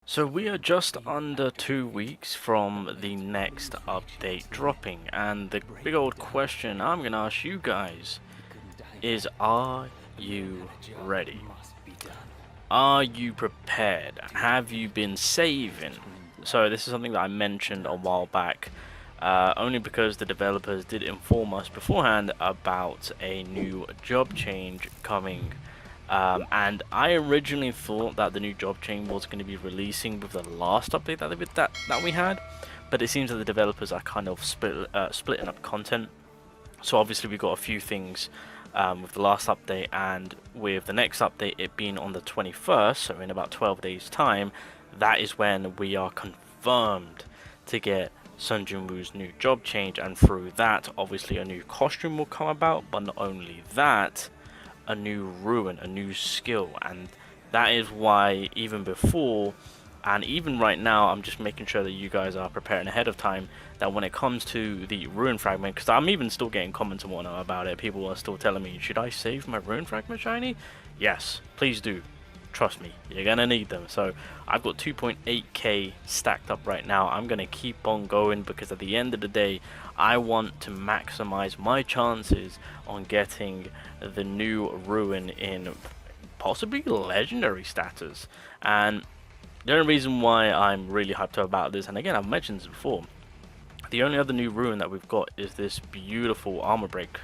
So we are just under 2 weeks from the next update dropping, and the big old question I'm going to ask you guys is, are you ready? Are you prepared? Have you been saving? So this is something that I mentioned a while back, only because the developers did inform us beforehand about a new job change coming. And I originally thought that the new job change was going to be releasing with the last update that we had, but it seems that the developers are kind of splitting up content. So obviously we got a few things with the last update, and with the next update it being on the 21st, so in about 12 days time, that is when we are confirmed to get Sun Jin-woo's new job change, and through that obviously a new costume will come about, but not only that, a new ruin, a new skill. And that is why even before and even right now I'm just making sure that you guys are preparing ahead of time, that when it comes to the Rune Fragment, because I'm even still getting comments and whatnot about it, people are still telling me, should I save my Rune Fragment shiny? Yes, please do. Trust me, you're gonna need them. So I've got 2.8k stacked up right now. I'm gonna keep on going because at the end of the day I want to maximize my chances on getting the new ruin in possibly legendary status. And the only reason why I'm really hyped up about this, and again I've mentioned this before, the only other new ruin that we've got is this beautiful armor break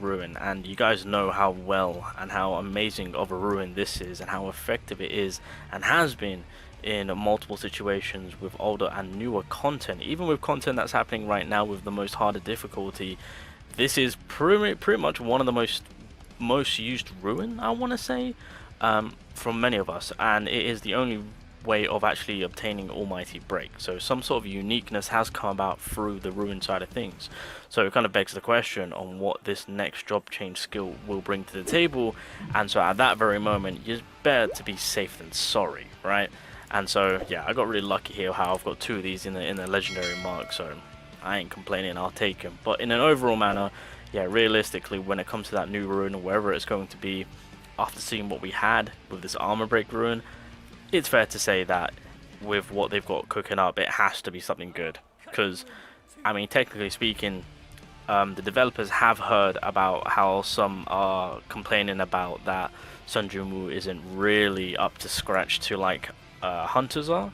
ruin, and you guys know how well and how amazing of a ruin this is, and how effective it is and has been in multiple situations with older and newer content. Even with content that's happening right now with the most harder difficulty, this is pretty much one of the most used ruin, I want to say, from many of us, and it is the only way of actually obtaining Almighty Break. So some sort of uniqueness has come about through the ruin side of things. So it kind of begs the question on what this next job change skill will bring to the table, and so at that very moment you're better to be safe than sorry, right? And so yeah, I got really lucky here how I've got two of these in the legendary mark, so I ain't complaining, I'll take them. But in an overall manner, yeah, realistically when it comes to that new ruin or wherever it's going to be, after seeing what we had with this armor break ruin, it's fair to say that with what they've got cooking up, it has to be something good. Because, I mean, technically speaking, the developers have heard about how some are complaining about that Sun Jin-woo isn't really up to scratch to like hunters are,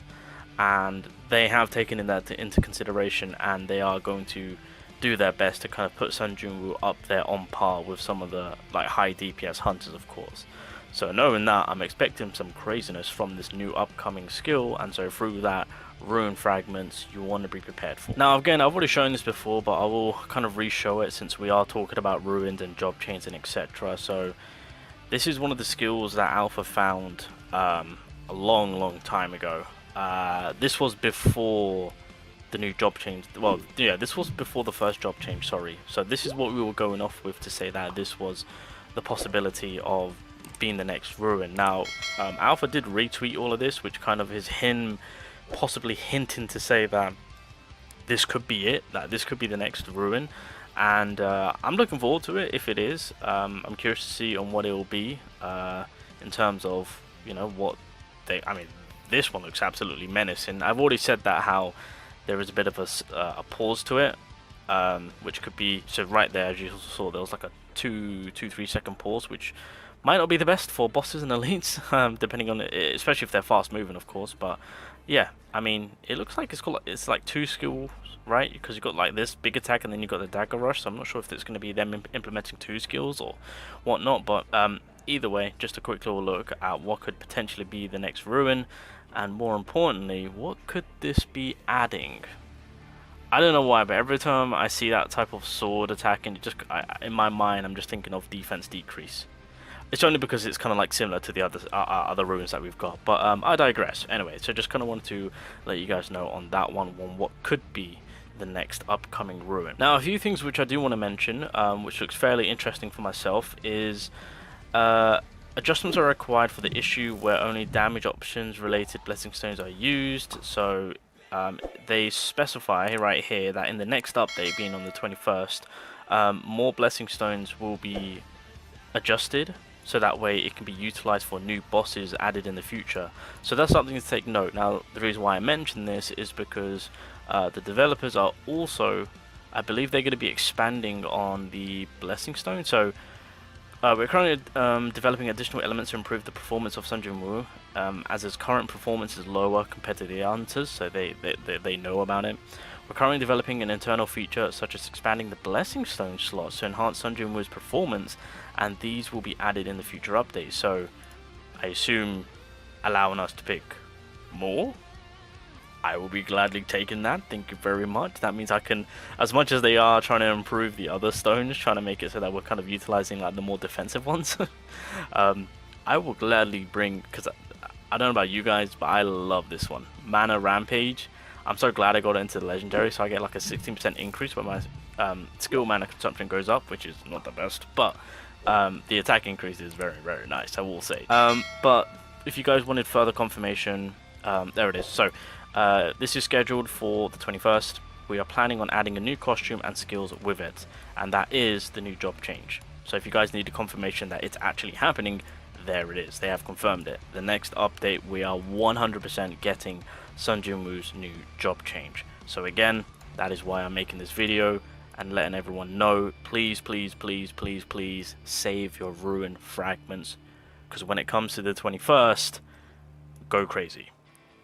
and they have taken that into consideration, and they are going to do their best to kind of put Sun Jin-woo up there on par with some of the like high DPS hunters, of course. So knowing that, I'm expecting some craziness from this new upcoming skill, and so through that, Rune Fragments you want to be prepared for. Now again, I've already shown this before, but I will kind of re-show it since we are talking about ruins and job chains and etc. So this is one of the skills that Alpha found a long time ago. This was before the new job change. Well, yeah, this was before the first job change, sorry. So this is what we were going off with to say that this was the possibility of being the next ruin. Now Alpha did retweet all of this, which kind of is him possibly hinting to say that this could be it, that this could be the next ruin, and I'm looking forward to it if it is. I'm curious to see on what it will be in terms of, you know, what they, I mean, this one looks absolutely menacing. I've already said that how there is a bit of a pause to it, which could be, so right there as you saw there was like a 2-3 second pause, which might not be the best for bosses and elites, depending on it, especially if they're fast moving, of course. But yeah, I mean, it looks like it's like two skills, right? Because you've got like this big attack and then you've got the dagger rush. So I'm not sure if it's going to be them implementing two skills or whatnot. But either way, just a quick little look at what could potentially be the next ruin, and more importantly, what could this be adding? I don't know why, but every time I see that type of sword attack, and in my mind, I'm just thinking of defense decrease. It's only because it's kind of like similar to the other ruins that we've got, but I digress. Anyway, so just kind of wanted to let you guys know on that one what could be the next upcoming ruin. Now, a few things which I do want to mention, which looks fairly interesting for myself, is adjustments are required for the issue where only damage options related blessing stones are used. So they specify right here that in the next update, being on the 21st, more blessing stones will be adjusted so that way it can be utilized for new bosses added in the future. So that's something to take note. Now the reason why I mention this is because the developers are also, I believe they're going to be expanding on the Blessing Stone. So we're currently developing additional elements to improve the performance of Sun Jin Woo, as his current performance is lower compared to the hunters, so they know about it. We're currently developing an internal feature such as expanding the Blessing Stone slots to enhance Sun Jin Woo's performance, and these will be added in the future updates. So I assume allowing us to pick more. I will be gladly taking that. Thank you very much. That means I can, as much as they are trying to improve the other stones, trying to make it so that we're kind of utilizing like the more defensive ones. I will gladly bring, because I don't know about you guys, but I love this one, Mana Rampage. I'm so glad I got it into the legendary, so I get like a 16% increase when my skill mana consumption goes up, which is not the best, but the attack increase is very, very nice, I will say. But if you guys wanted further confirmation, there it is. So this is scheduled for the 21st. We are planning on adding a new costume and skills with it, and that is the new job change. So if you guys need a confirmation that it's actually happening, there it is. They have confirmed it. The next update, we are 100% getting Sun Jin Woo's new job change. So again, that is why I'm making this video and letting everyone know, please, please, please, please, please save your Rune Fragments, because when it comes to the 21st, go crazy.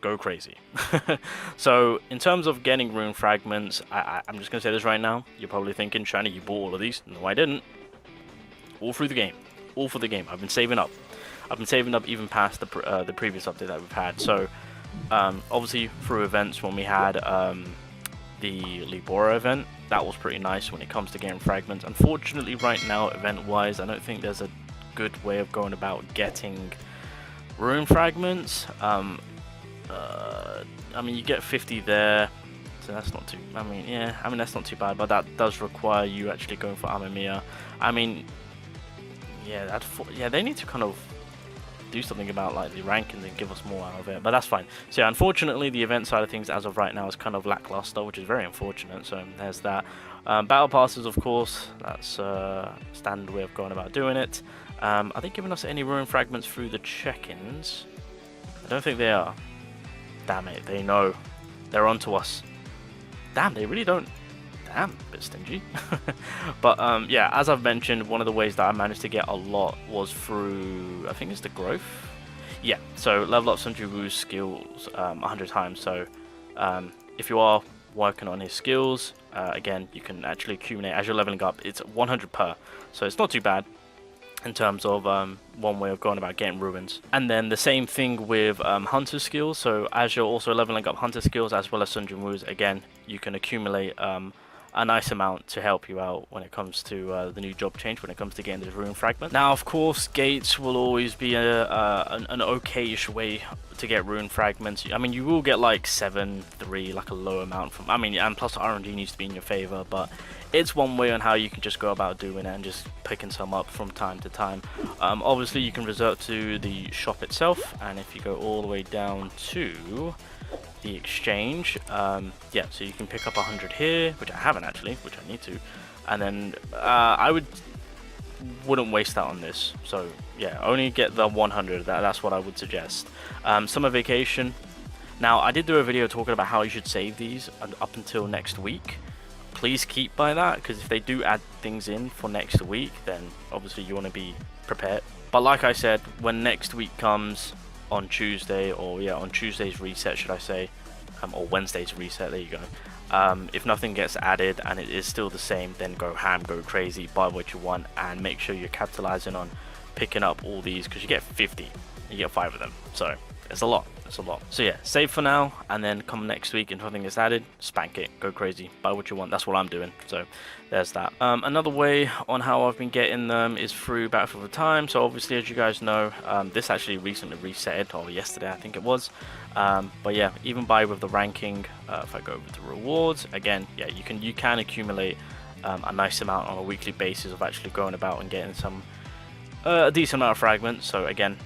Go crazy. So in terms of getting Rune Fragments, I'm just going to say this right now. You're probably thinking, Shiny, you bought all of these. No, I didn't. All through the game. All for the game. I've been saving up. I've been saving up even past the previous update that we've had. So obviously through events, when we had the Libora event, that was pretty nice when it comes to getting fragments. Unfortunately right now, event wise, I don't think there's a good way of going about getting Rune Fragments. I mean, you get 50 there, so that's not too, that's not too bad, but that does require you actually going for Amamiya. I mean, yeah, they need to kind of do something about like the rankings and give us more out of it, but that's fine. So yeah, unfortunately the event side of things as of right now is kind of lackluster, which is very unfortunate, so there's that. Battle passes, of course, that's standard way of going about doing it. Are they giving us any Rune Fragments through the check-ins? I don't think they are. Damn it, they know. They're onto us. Damn, they really don't. Damn, a bit stingy. But yeah, as I've mentioned, one of the ways that I managed to get a lot was through, I think it's the growth. Yeah, so level up Sun Jin Woo's skills 100 times. So if you are working on his skills, again, you can actually accumulate as you're leveling up. It's 100 per, so it's not too bad in terms of one way of going about getting ruins. And then the same thing with hunter skills. So as you're also leveling up hunter skills as well as Sun Jin Woo's, again, you can accumulate a nice amount to help you out when it comes to the new job change, when it comes to getting this Rune Fragment. Now, of course, gates will always be an okay-ish way to get Rune Fragments. I mean, you will get like 7, 3, like a low amount from, I mean, and plus RNG needs to be in your favor, but it's one way on how you can just go about doing it and just picking some up from time to time. Obviously, you can resort to the shop itself, and if you go all the way down to the exchange, yeah, so you can pick up 100 here, which I haven't actually, which I need to, and then I wouldn't waste that on this. So yeah, only get the 100. That's what I would suggest. Summer vacation. Now, I did do a video talking about how you should save these up until next week. Please keep by that, because if they do add things in for next week, then obviously you want to be prepared. But like I said, when next week comes on Tuesday, or yeah, on Tuesday's reset, should I say, or Wednesday's reset, there you go. If nothing gets added and it is still the same, then go ham, go crazy, buy what you want, and make sure you're capitalizing on picking up all these, because you get 50, you get 5 of them, so it's a lot. It's a lot. So yeah, save for now, and then come next week, if nothing is added, spank it, go crazy, buy what you want. That's what I'm doing. So there's that. Another way on how I've been getting them is through Battlefield of Time. So obviously, as you guys know, this actually recently reset, or yesterday I think it was. But yeah, even by with the ranking, if I go over to rewards again, yeah, you can accumulate a nice amount on a weekly basis of actually going about and getting some a decent amount of fragments. So again,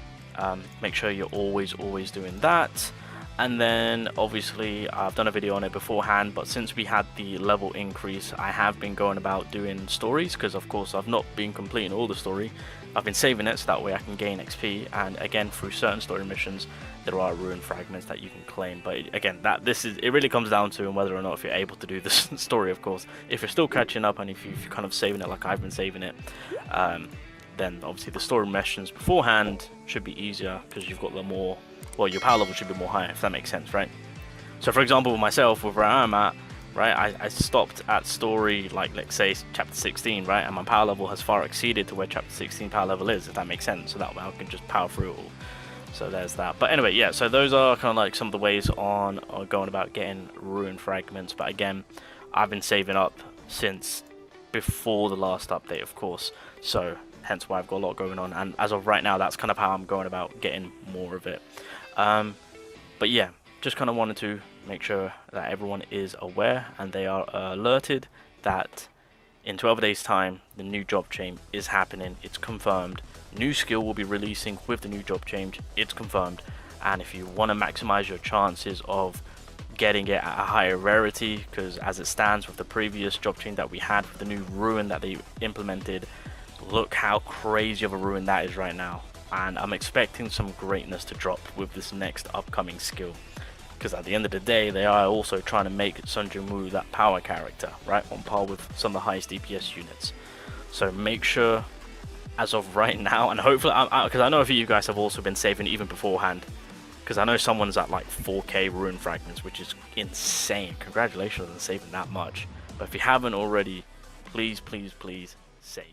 make sure you're always doing that. And then obviously I've done a video on it beforehand, but since we had the level increase, I have been going about doing stories, because of course I've not been completing all the story. I've been saving it so that way I can gain XP, and again through certain story missions there are rune fragments that you can claim. But again, it really comes down to whether or not if you're able to do this story, of course. If you're still catching up and if you're kind of saving it like I've been saving it, then obviously the story missions beforehand should be easier because you've got the more, well, your power level should be more high, if that makes sense, right? So for example, with myself, with where I'm at, right, I stopped at story, like, let's say chapter 16, right, and my power level has far exceeded to where chapter 16 power level is, if that makes sense. So that way I can just power through it all. So there's that. But anyway, yeah, so those are kind of like some of the ways on going about getting rune fragments. But again, I've been saving up since before the last update, of course, so hence why I've got a lot going on, and as of right now, that's kind of how I'm going about getting more of it. But yeah, just kind of wanted to make sure that everyone is aware and they are alerted that in 12 days time the new job change is happening. It's confirmed. New skill will be releasing with the new job change. It's confirmed. And if you want to maximize your chances of getting it at a higher rarity, because as it stands with the previous job change that we had with the new ruin that they implemented, look how crazy of a ruin that is right now. And I'm expecting some greatness to drop with this next upcoming skill, because at the end of the day they are also trying to make Sun Jin-woo that power character, right, on par with some of the highest DPS units. So make sure as of right now, and hopefully, because I know a few of you guys have also been saving even beforehand, because I know someone's at like 4k rune fragments, which is insane. Congratulations on saving that much. But if you haven't already, please save.